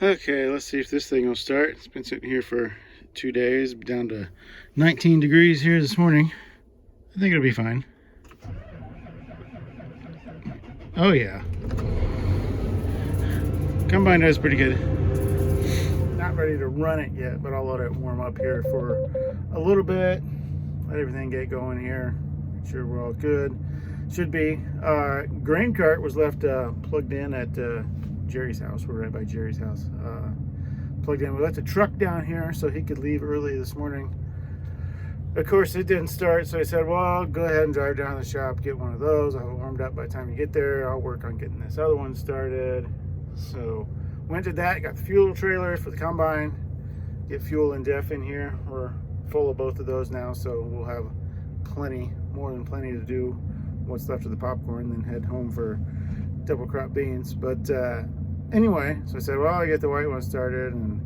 Okay, let's see if this thing will start. It's been sitting here for 2 days, down to 19 degrees here this morning. I think it'll be fine. Oh yeah. Combine does pretty good. Not ready to run it yet, but I'll let it warm up here for a little bit. Let everything get going here. Make sure we're all good. Should be. Grain cart was left plugged in at Jerry's house. We're right by Jerry's house. Plugged in. We left a truck down here so he could leave early this morning. Of course, it didn't start, so I said, well, go ahead and drive down to the shop, get one of those. I'll have it warmed up by the time you get there. I'll work on getting this other one started. So went to that, got the fuel trailer for the combine, get fuel and def in here. We're full of both of those now, so we'll have plenty, more than plenty to do what's left of the popcorn, then head home for double crop beans. But anyway, so I said, well, I'll get the white one started, and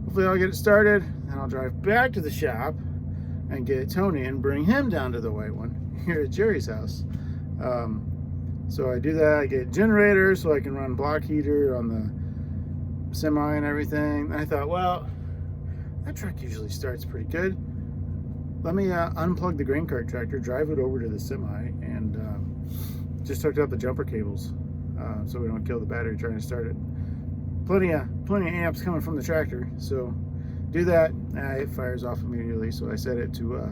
hopefully I'll get it started, and I'll drive back to the shop and get Tony and bring him down to the white one here at Jerry's house. So I do that, I get generators so I can run block heater on the semi and everything. And I thought, well, that truck usually starts pretty good. Let me unplug the grain cart tractor, drive it over to the semi, and just hooked up the jumper cables so we don't kill the battery trying to start it. Plenty of amps coming from the tractor, so do that. It fires off immediately, so I set it to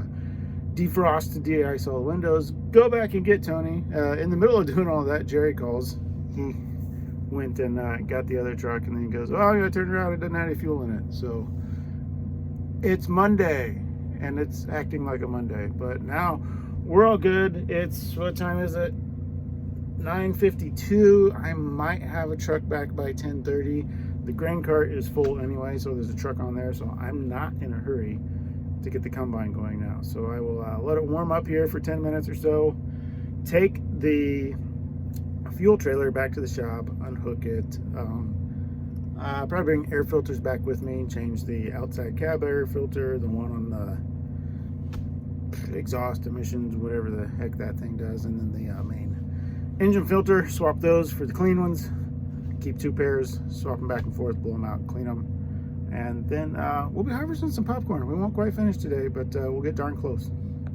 defrost to de-ice all the windows. Go back and get Tony. In the middle of doing all that, Jerry calls. He went and got the other truck, and then he goes, oh, I gotta turn around, it doesn't have any fuel in it. So it's Monday, and it's acting like a Monday, but now we're all good. It's, what time is it? 9:52. I might have a truck back by 10:30. The grain cart is full anyway, so there's a truck on there, so I'm not in a hurry to get the combine going now. So I will let it warm up here for 10 minutes or so, take the fuel trailer back to the shop, unhook it, probably bring air filters back with me, change the outside cab air filter, the one on the exhaust emissions, whatever the heck that thing does, and then the main engine filter, swap those for the clean ones. Keep 2 pairs, swap them back and forth, blow them out, clean them, and then we'll be harvesting some popcorn. We won't quite finish today, but we'll get darn close.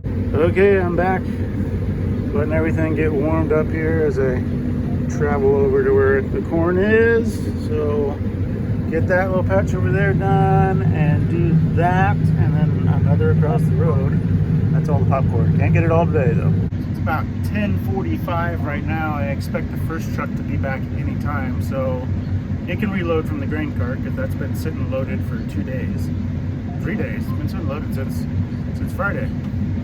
Okay, I'm back, letting everything get warmed up here as I travel over to where the corn is. So get that little patch over there done, and do that, and then another across the road. That's all the popcorn. Can't get it all today though. It's about 10:45 right now. I expect the first truck to be back any time, so it can reload from the grain cart, because that's been sitting loaded for 2 days, 3 days. It's been sitting loaded since Friday.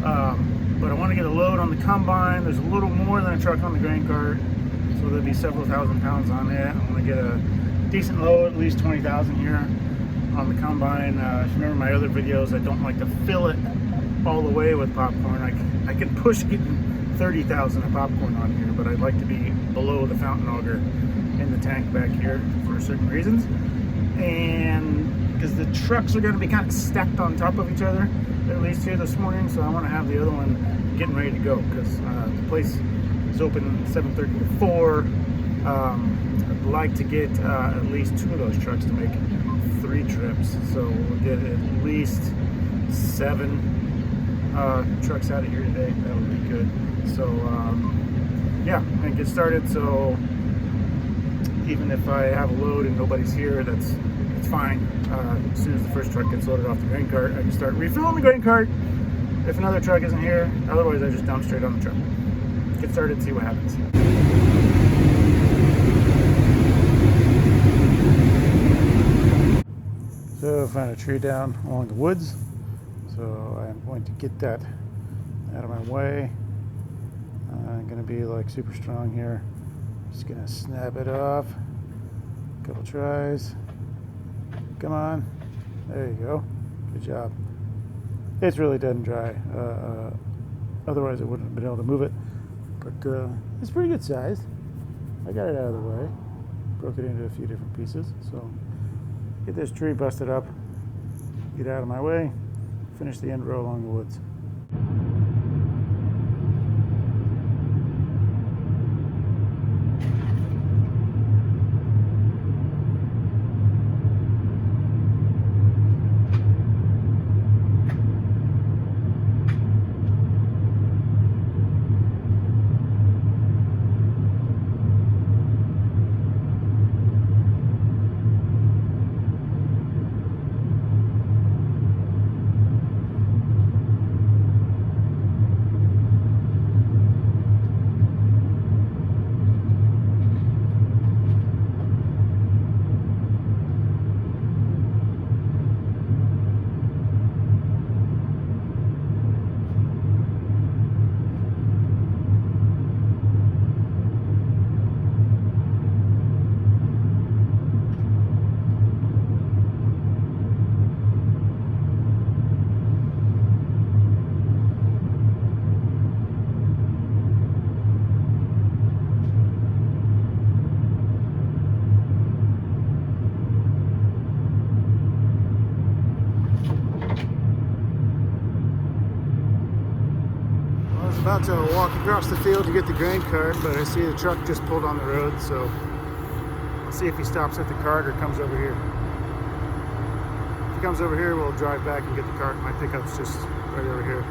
But I want to get a load on the combine. There's a little more than a truck on the grain cart, so there'll be several thousand pounds on it. I want to get a decent load, at least 20,000 here on the combine. If you remember my other videos, I don't like to fill it all the way with popcorn. I can push getting 30,000 of popcorn on here, but I'd like to be below the fountain auger in the tank back here for certain reasons, and because the trucks are going to be kind of stacked on top of each other, at least here this morning. So I want to have the other one getting ready to go, because the place is open 7:30 to 4. I'd like to get at least 2 of those trucks to make 3 trips, so we'll get at least 7 trucks out of here today. That would be good. So yeah, I'm gonna get started. So even if I have a load and nobody's here, it's fine. As soon as the first truck gets loaded off the grain cart, I can start refilling the grain cart if another truck isn't here. Otherwise, I just dump straight on the truck. Get started, see what happens. So I found a tree down along the woods, so I'm going to get that out of my way. I'm going to be like super strong here. Just going to snap it off. Couple tries. Come on. There you go. Good job. It's really dead and dry. Otherwise I wouldn't have been able to move it. But it's pretty good size. I got it out of the way. Broke it into a few different pieces. So get this tree busted up. Get out of my way. Finish the end row along the woods. About to walk across the field to get the grain cart, but I see the truck just pulled on the road, so I'll see if he stops at the cart or comes over here. If he comes over here, we'll drive back and get the cart. My pickup's just right over here.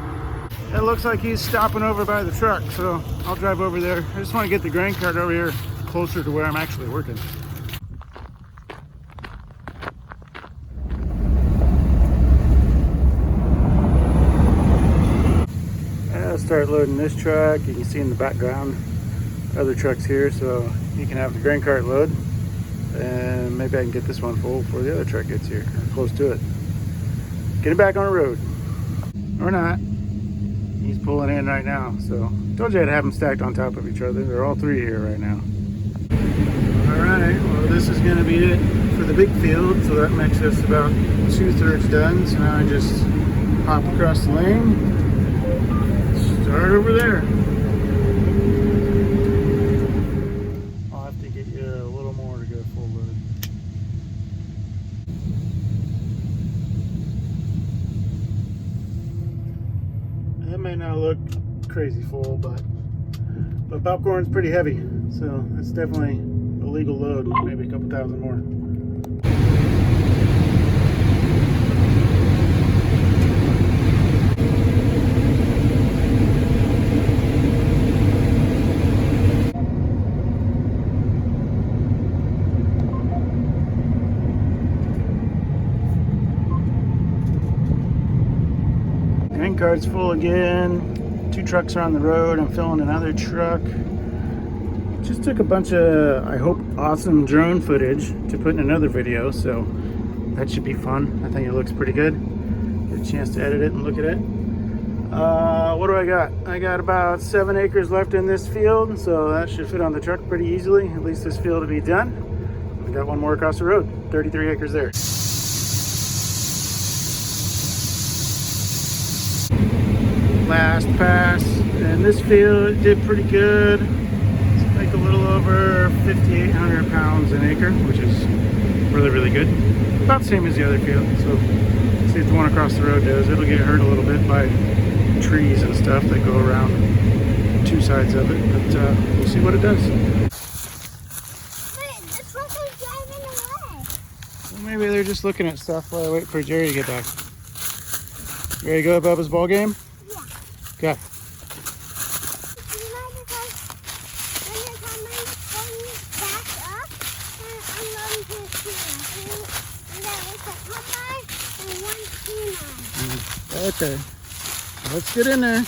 It looks like he's stopping over by the truck, so I'll drive over there. I just want to get the grain cart over here closer to where I'm actually working. I'll start loading this truck. You can see in the background other trucks here, so you can have the grain cart load, and maybe I can get this one full before the other truck gets here, or close to it. Get it back on the road. Or not. He's pulling in right now, so told you I'd have them stacked on top of each other. They're all three here right now. All right, well, this is going to be it for the big field, so that makes us about 2/3 done. So now I just hop across the lane, start over there. I'll have to get you a little more to go full load. That may not look crazy full, but popcorn's pretty heavy, so it's definitely a legal load, maybe a couple thousand more. Grain cart's full again. 2 trucks are on the road. I'm filling another truck. Just took a bunch of, I hope, awesome drone footage to put in another video, so that should be fun. I think it looks pretty good. Get a chance to edit it and look at it. What do I got? I got about 7 acres left in this field, so that should fit on the truck pretty easily. At least this field will be done. I got one more across the road. 33 acres there. Last pass, and this field did pretty good. It's like a little over 5,800 pounds an acre, which is really, really good. About the same as the other field. So see if the one across the road does. It'll get hurt a little bit by trees and stuff that go around 2 sides of it, but we'll see what it does. Wait, the truck is driving away. Well, maybe they're just looking at stuff while I wait for Jerry to get back. You ready to go to Bubba's ball game? Okay. Do you mind if when it's on my phone back up, and I'm going to see and then it's a Popeye and 1 peanut. Okay. Let's get in there.